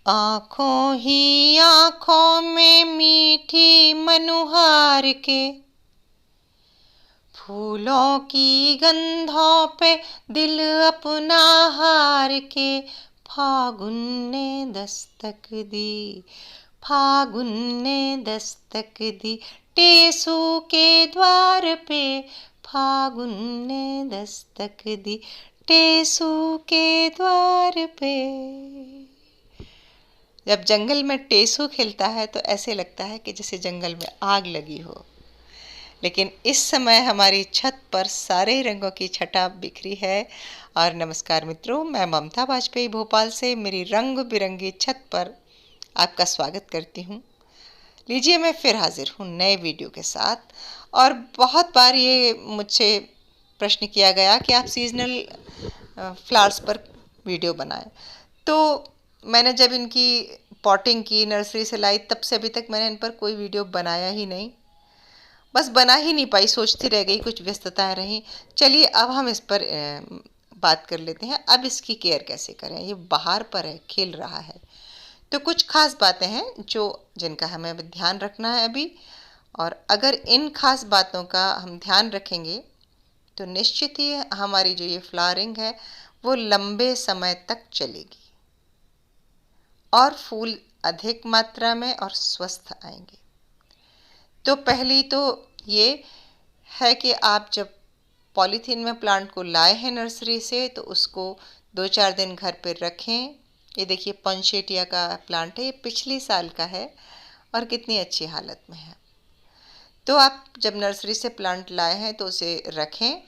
आँखों ही आँखों में मीठी मनुहार के, फूलों की गंधों पे दिल अपना हार के, फागुन ने दस्तक दी, फागुन ने दस्तक दी, टेसू के द्वार पे, फागुन ने दस्तक दी, टेसू के द्वार पे। जब जंगल में टेसू खिलता है तो ऐसे लगता है कि जैसे जंगल में आग लगी हो, लेकिन इस समय हमारी छत पर सारे रंगों की छटा बिखरी है। और नमस्कार मित्रों, मैं ममता वाजपेयी भोपाल से मेरी रंग बिरंगी छत पर आपका स्वागत करती हूँ। लीजिए, मैं फिर हाजिर हूँ नए वीडियो के साथ। और बहुत बार ये मुझसे प्रश्न किया गया कि आप सीजनल फ्लावर्स पर वीडियो बनाएं। तो मैंने जब इनकी पॉटिंग की, नर्सरी से लाई, तब से अभी तक मैंने इन पर कोई वीडियो बनाया ही नहीं। बस बना ही नहीं पाई, सोचती रह गई, कुछ व्यस्तताएं रहीं। चलिए अब हम इस पर बात कर लेते हैं। अब इसकी केयर कैसे करें? ये बाहर पर है, खिल रहा है, तो कुछ खास बातें हैं जिनका हमें ध्यान रखना है अभी। और अगर इन खास बातों का हम ध्यान रखेंगे तो निश्चित ही हमारी जो ये फ्लावरिंग है वो लंबे समय तक चलेगी और फूल अधिक मात्रा में और स्वस्थ आएंगे। तो पहली तो ये है कि आप जब पॉलीथीन में प्लांट को लाए हैं नर्सरी से, तो उसको 2-4 दिन घर पर रखें। ये देखिए, पंशेटिया का प्लांट है, ये पिछले साल का है और कितनी अच्छी हालत में है। तो आप जब नर्सरी से प्लांट लाए हैं तो उसे रखें,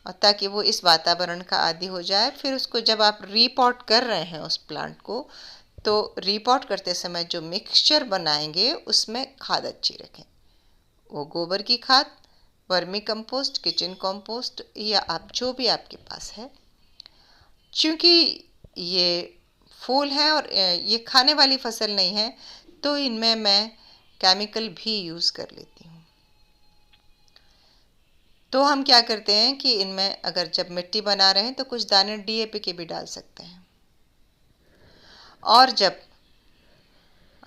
और ताकि वो इस वातावरण का आदी हो जाए। फिर उसको जब आप रीपॉट कर रहे हैं उस प्लांट को, तो रीपॉट करते समय जो मिक्सचर बनाएंगे उसमें खाद अच्छी रखें। वो गोबर की खाद, वर्मी कंपोस्ट, किचन कंपोस्ट, या आप जो भी आपके पास है। क्योंकि ये फूल हैं और ये खाने वाली फसल नहीं है, तो इनमें मैं केमिकल भी यूज़ कर लेती हूँ। तो हम क्या करते हैं कि इनमें अगर जब मिट्टी बना रहे हैं तो कुछ दाने डीएपी के भी डाल सकते हैं। और जब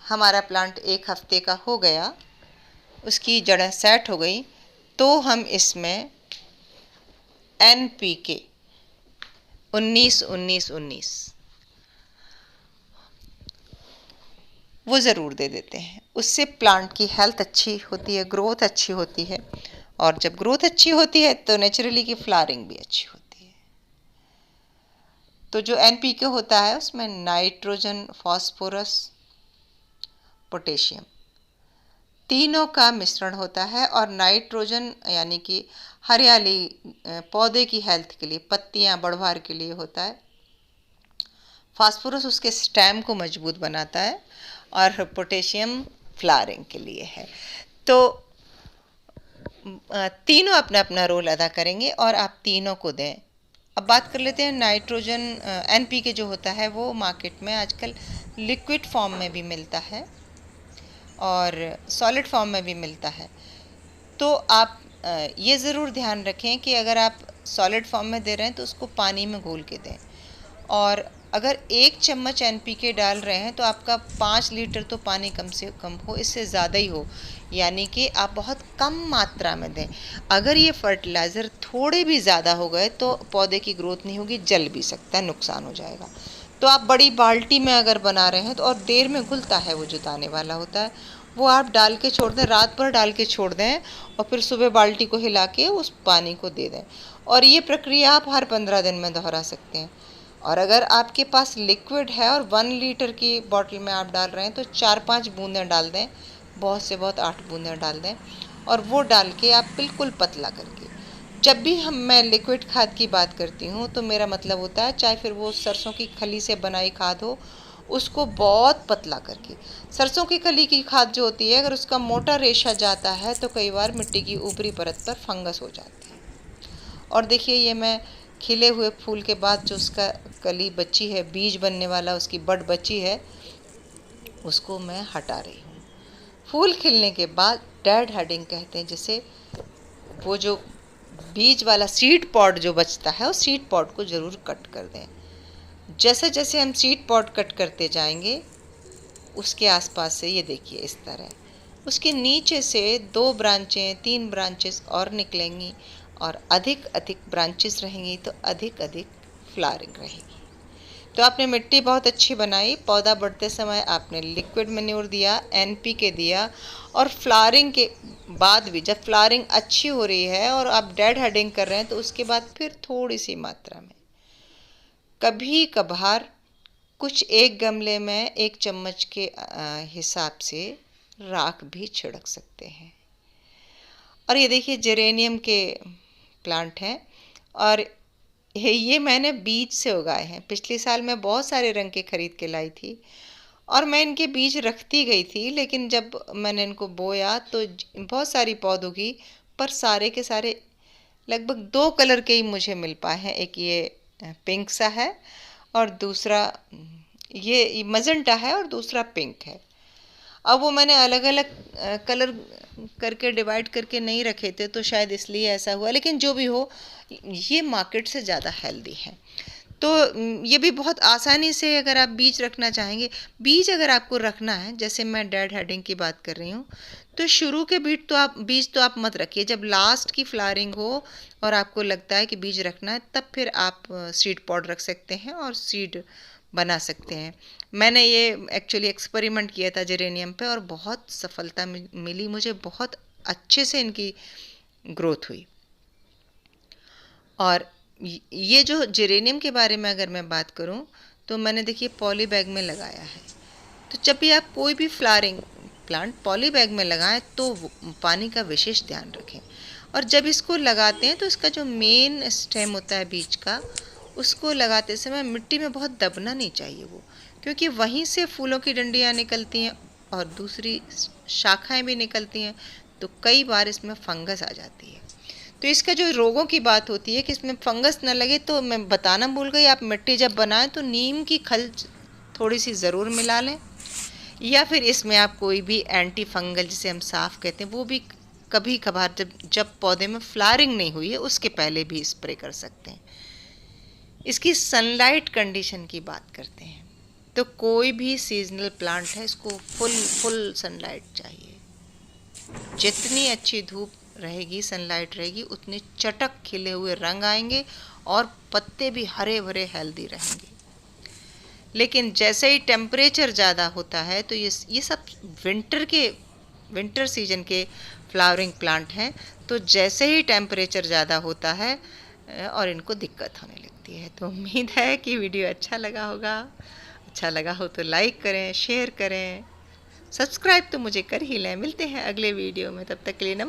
हमारा प्लांट 1 हफ्ते का हो गया, उसकी जड़ें सेट हो गई, तो हम इसमें NPK 19-19-19 वो ज़रूर दे देते हैं। उससे प्लांट की हेल्थ अच्छी होती है, ग्रोथ अच्छी होती है, और जब ग्रोथ अच्छी होती है तो नेचुरली की फ्लावरिंग भी अच्छी होती है। तो जो NPK होता है उसमें नाइट्रोजन, फास्फोरस, पोटेशियम, तीनों का मिश्रण होता है। और नाइट्रोजन यानी कि हरियाली, पौधे की हेल्थ के लिए, पत्तियां बढ़वार के लिए होता है। फास्फोरस उसके स्टेम को मजबूत बनाता है, और पोटेशियम फ्लावरिंग के लिए है। तो तीनों अपना अपना रोल अदा करेंगे और आप तीनों को दें। अब बात कर लेते हैं नाइट्रोजन। NPK जो होता है वो मार्केट में आजकल लिक्विड फॉर्म में भी मिलता है और सॉलिड फॉर्म में भी मिलता है। तो आप ये ज़रूर ध्यान रखें कि अगर आप सॉलिड फॉर्म में दे रहे हैं तो उसको पानी में घोल के दें। और अगर 1 चम्मच NPK डाल रहे हैं तो आपका 5 लीटर तो पानी कम से कम हो, इससे ज़्यादा ही हो, यानी कि आप बहुत कम मात्रा में दें। अगर ये फर्टिलाइज़र थोड़े भी ज़्यादा हो गए तो पौधे की ग्रोथ नहीं होगी, जल भी सकता है, नुकसान हो जाएगा। तो आप बड़ी बाल्टी में अगर बना रहे हैं तो, और देर में घुलता है वो जो दाने वाला होता है, वो आप डाल के छोड़ दें, रात भर डाल के छोड़ दें, और फिर सुबह बाल्टी को हिला के उस पानी को दे दें। और ये प्रक्रिया आप हर 15 दिन में दोहरा सकते हैं। और अगर आपके पास लिक्विड है और 1 लीटर की बॉटल में आप डाल रहे हैं तो 4-5 बूंदें डाल दें, बहुत से बहुत 8 बूंदें डाल दें, और वो डाल के आप बिल्कुल पतला करके। जब भी मैं लिक्विड खाद की बात करती हूँ तो मेरा मतलब होता है, चाहे फिर वो सरसों की खली से बनाई खाद हो, उसको बहुत पतला करके। सरसों की खली की खाद जो होती है, अगर उसका मोटा रेशा जाता है तो कई बार मिट्टी की ऊपरी परत पर फंगस हो जाती है। और देखिए, ये मैं खिले हुए फूल के बाद जो उसका कली बची है, बीज बनने वाला उसकी बड बची है, उसको मैं हटा रही हूँ। फूल खिलने के बाद डेड हेडिंग कहते हैं जिसे, वो जो बीज वाला सीड पॉड जो बचता है, उस सीड पॉड को ज़रूर कट कर दें। जैसे जैसे हम सीड पॉड कट करते जाएंगे उसके आसपास से ये देखिए इस तरह उसके नीचे से 2 ब्रांचें 3 ब्रांचेस और निकलेंगी और अधिक अधिक ब्रांचेस रहेंगी तो अधिक अधिक फ्लावरिंग रहेगी। तो आपने मिट्टी बहुत अच्छी बनाई, पौधा बढ़ते समय आपने लिक्विड मैन्योर दिया, एनपीके दिया और फ्लावरिंग के बाद भी जब फ्लावरिंग अच्छी हो रही है और आप डेड हेडिंग कर रहे हैं तो उसके बाद फिर थोड़ी सी मात्रा में कभी कभार कुछ एक गमले में 1 चम्मच के हिसाब से राख भी छिड़क सकते हैं। और ये देखिए जेरेनियम के प्लांट हैं और ये मैंने बीज से उगाए हैं। पिछले साल मैं बहुत सारे रंग के खरीद के लाई थी और मैं इनके बीज रखती गई थी, लेकिन जब मैंने इनको बोया तो बहुत सारी पौध उगी, पर सारे के सारे लगभग 2 कलर के ही मुझे मिल पाए हैं। एक ये पिंक सा है और दूसरा ये मजेंटा है और दूसरा पिंक है। अब वो मैंने अलग अलग कलर करके डिवाइड करके नहीं रखे थे तो शायद इसलिए ऐसा हुआ, लेकिन जो भी हो ये मार्केट से ज़्यादा हेल्दी है। तो ये भी बहुत आसानी से अगर आप बीज रखना चाहेंगे, बीज अगर आपको रखना है, जैसे मैं डेड हेडिंग की बात कर रही हूँ, तो शुरू के बीज तो आप मत रखिए। जब लास्ट की फ्लावरिंग हो और आपको लगता है कि बीज रखना है तब फिर आप सीड पॉड रख सकते हैं और सीड बना सकते हैं। मैंने ये एक्चुअली एक्सपेरिमेंट किया था जेरेनियम पे और बहुत सफलता मिली मुझे, बहुत अच्छे से इनकी ग्रोथ हुई। और ये जो जेरेनियम के बारे में अगर मैं बात करूं तो मैंने देखिए पॉली बैग में लगाया है। तो जब भी आप कोई भी फ्लावरिंग प्लांट पॉली बैग में लगाएं तो पानी का विशेष ध्यान रखें। और जब इसको लगाते हैं तो इसका जो मेन स्टेम होता है बीज का, उसको लगाते समय मिट्टी में बहुत दबना नहीं चाहिए वो, क्योंकि वहीं से फूलों की डंडियाँ निकलती हैं और दूसरी शाखाएं भी निकलती हैं, तो कई बार इसमें फंगस आ जाती है। तो इसका जो रोगों की बात होती है कि इसमें फंगस न लगे, तो मैं बताना भूल गई, आप मिट्टी जब बनाएं तो नीम की खल थोड़ी सी ज़रूर मिला लें, या फिर इसमें आप कोई भी एंटी फंगल जिसे हम साफ़ कहते हैं वो भी कभी कभार जब पौधे में फ्लावरिंग नहीं हुई है उसके पहले भी स्प्रे कर सकते हैं। इसकी सनलाइट कंडीशन की बात करते हैं तो कोई भी सीजनल प्लांट है इसको फुल सनलाइट चाहिए। जितनी अच्छी धूप रहेगी, सनलाइट रहेगी, उतने चटक खिले हुए रंग आएंगे और पत्ते भी हरे भरे हेल्दी रहेंगे। लेकिन जैसे ही टेम्परेचर ज़्यादा होता है तो ये सब विंटर सीजन के फ्लावरिंग प्लांट हैं, तो जैसे ही टेम्परेचर ज़्यादा होता है और इनको दिक्कत होने लगती है। तो उम्मीद है कि वीडियो अच्छा लगा होगा। अच्छा लगा हो तो लाइक करें, शेयर करें, सब्सक्राइब तो मुझे कर ही लें। मिलते हैं अगले वीडियो में, तब तक के लिए नमस्कार।